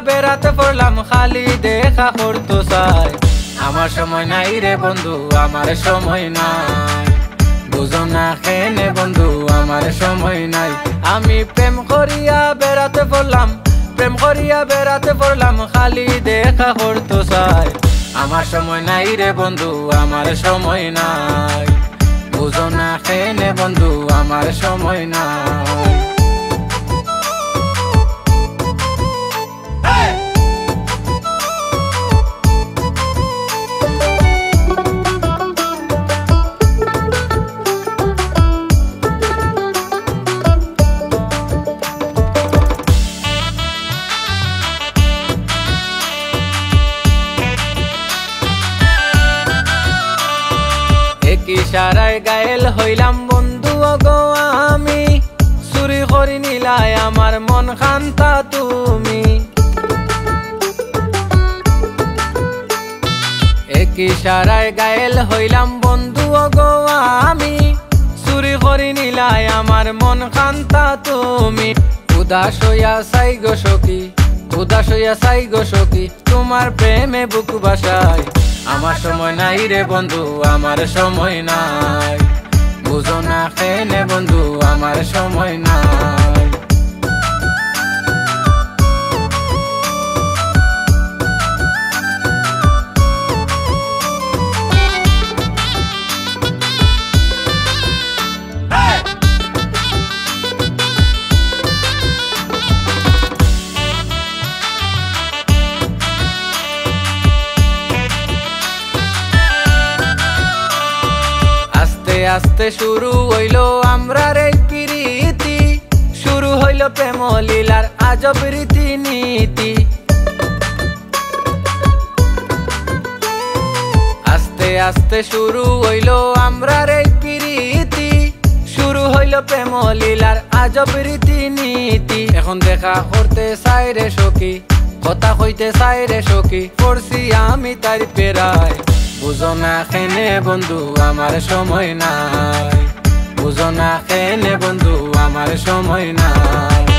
বেড়াতে পড়লাম খালি দেখা করতো চাই আমার সময় নাই রে বন্ধু আমার সময় নাই বুঝো না কেনে বন্ধু আমার সময় নাই আমি প্রেম করিয়া বেড়াতে পড়লাম খালি দেখা করতো চাই আমার সময় নাই রে বন্ধু আমার সময় নাই বুঝো না কেনে বন্ধু আমার সময় নাই ইশারায় গায়েল হইলাম বন্ধু গো আমি চুরি করি নিলাই আমার মন খান্তা তুমি এক ইশারায় গায়েল হইলাম বন্ধু গো আমি চুরি করি নিলাই আমার মন খান্তা তুমি উদাস হইয়া চাই গো সখী তোমার প্রেমে বুক বাসায় আমার সময় নাই রে বন্ধু আমার সময় নাই বুঝো না কেনে বন্ধু আমার সময় নাই আস্তে শুরু হইল আমরার এই প্রীতি শুরু হইল প্রেম লীলার আজব রীতিনীতি আস্তে আস্তে শুরু হইল আমরার এই প্রীতি শুরু হইল প্রেম লীলার আজব রীতিনীতি এখন দেখা করতে চাই রে সখী কথা কইতে চাই রে সখী পড়ছি আমি তার পেরায় বুঝো না কেনে বন্ধু আমার সময় নাই বুঝো না কেনে বন্ধু আমার সময় নাই